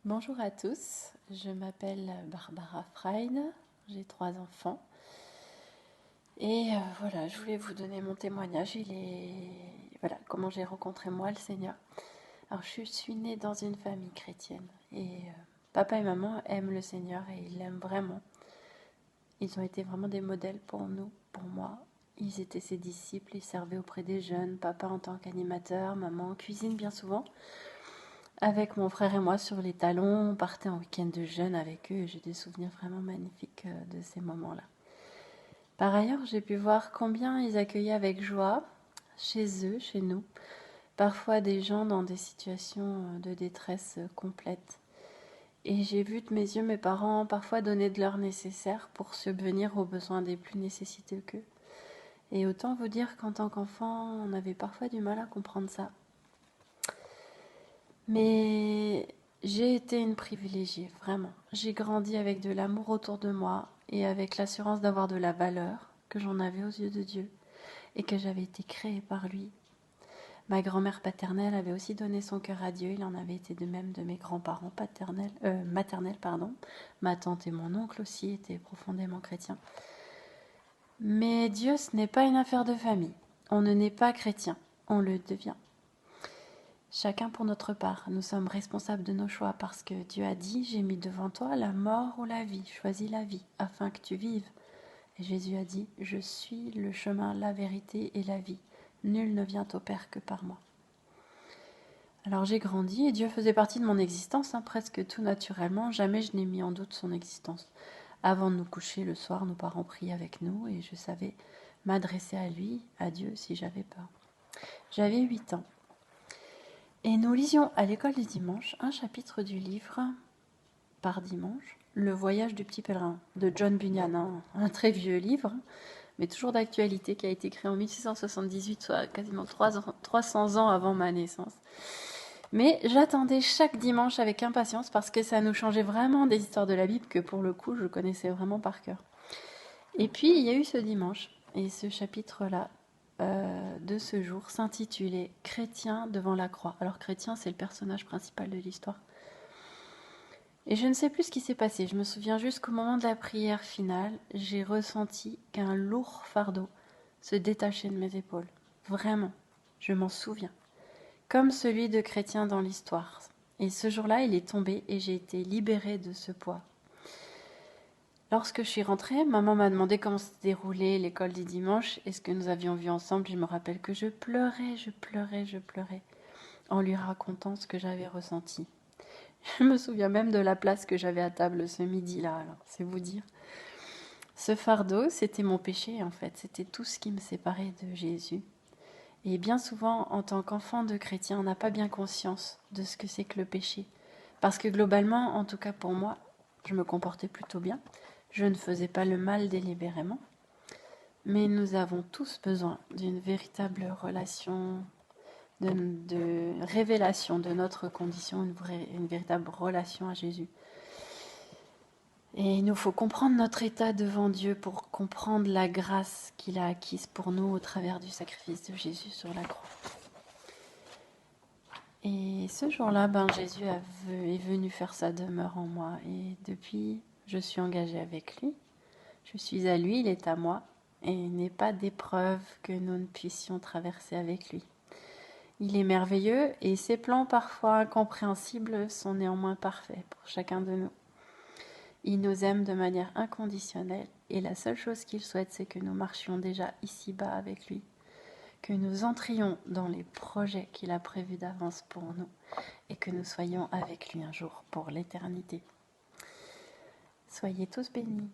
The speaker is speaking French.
Bonjour à tous, je m'appelle Barbara Frein, j'ai 3 enfants et voilà, je voulais vous donner mon témoignage voilà, comment j'ai rencontré moi le Seigneur. Alors je suis née dans une famille chrétienne et papa et maman aiment le Seigneur et ils l'aiment vraiment. Ils ont été vraiment des modèles pour nous, pour moi. Ils étaient ses disciples, ils servaient auprès des jeunes, papa en tant qu'animateur, maman en cuisine bien souvent. Avec mon frère et moi sur les talons, on partait en week-end de jeûne avec eux et j'ai des souvenirs vraiment magnifiques de ces moments-là. Par ailleurs, j'ai pu voir combien ils accueillaient avec joie, chez eux, chez nous, parfois des gens dans des situations de détresse complète. Et j'ai vu de mes yeux mes parents parfois donner de leur nécessaire pour subvenir aux besoins des plus nécessiteux qu'eux. Et autant vous dire qu'en tant qu'enfant, on avait parfois du mal à comprendre ça. Mais j'ai été une privilégiée, vraiment. J'ai grandi avec de l'amour autour de moi et avec l'assurance d'avoir de la valeur, que j'en avais aux yeux de Dieu et que j'avais été créée par lui. Ma grand-mère paternelle avait aussi donné son cœur à Dieu, il en avait été de même de mes grands-parents maternels. Ma tante et mon oncle aussi étaient profondément chrétiens. Mais Dieu, ce n'est pas une affaire de famille. On ne naît pas chrétien, on le devient. Chacun pour notre part, nous sommes responsables de nos choix parce que Dieu a dit « J'ai mis devant toi la mort ou la vie, choisis la vie afin que tu vives ». Et Jésus a dit « Je suis le chemin, la vérité et la vie. Nul ne vient au Père que par moi ». Alors j'ai grandi et Dieu faisait partie de mon existence, presque tout naturellement. Jamais je n'ai mis en doute son existence. Avant de nous coucher le soir, nos parents priaient avec nous et je savais m'adresser à lui, à Dieu, si j'avais peur. J'avais 8 ans. Et nous lisions à l'école du dimanche un chapitre du livre par dimanche, Le voyage du petit pèlerin de John Bunyan, un très vieux livre, mais toujours d'actualité, qui a été créé en 1678, soit quasiment 300 ans avant ma naissance. Mais j'attendais chaque dimanche avec impatience parce que ça nous changeait vraiment des histoires de la Bible que pour le coup je connaissais vraiment par cœur. Et puis il y a eu ce dimanche, et ce chapitre-là de ce jour s'intitulait Chrétien devant la croix. Alors Chrétien, c'est le personnage principal de l'histoire. Et je ne sais plus ce qui s'est passé. Je me souviens juste qu'au moment de la prière finale, j'ai ressenti qu'un lourd fardeau se détachait de mes épaules. Vraiment, je m'en souviens. Comme celui de Chrétien dans l'histoire. Et ce jour-là, il est tombé et j'ai été libérée de ce poids. Lorsque je suis rentrée, maman m'a demandé comment s'était déroulée l'école du dimanche et ce que nous avions vu ensemble. Je me rappelle que je pleurais, en lui racontant ce que j'avais ressenti. Je me souviens même de la place que j'avais à table ce midi-là, alors c'est vous dire. Ce fardeau, c'était mon péché en fait, c'était tout ce qui me séparait de Jésus. Et bien souvent, en tant qu'enfant de chrétien, on n'a pas bien conscience de ce que c'est que le péché. Parce que globalement, en tout cas pour moi, je me comportais plutôt bien. Je ne faisais pas le mal délibérément. Mais nous avons tous besoin d'une véritable relation, de révélation de notre condition, une véritable relation à Jésus. Et il nous faut comprendre notre état devant Dieu pour comprendre la grâce qu'il a acquise pour nous au travers du sacrifice de Jésus sur la croix. Et ce jour-là, Jésus est venu faire sa demeure en moi. Et depuis, je suis engagée avec lui. Je suis à lui, il est à moi. Et il n'est pas d'épreuve que nous ne puissions traverser avec lui. Il est merveilleux et ses plans parfois incompréhensibles sont néanmoins parfaits pour chacun de nous. Il nous aime de manière inconditionnelle et la seule chose qu'il souhaite, c'est que nous marchions déjà ici-bas avec lui, que nous entrions dans les projets qu'il a prévus d'avance pour nous et que nous soyons avec lui un jour pour l'éternité. Soyez tous bénis.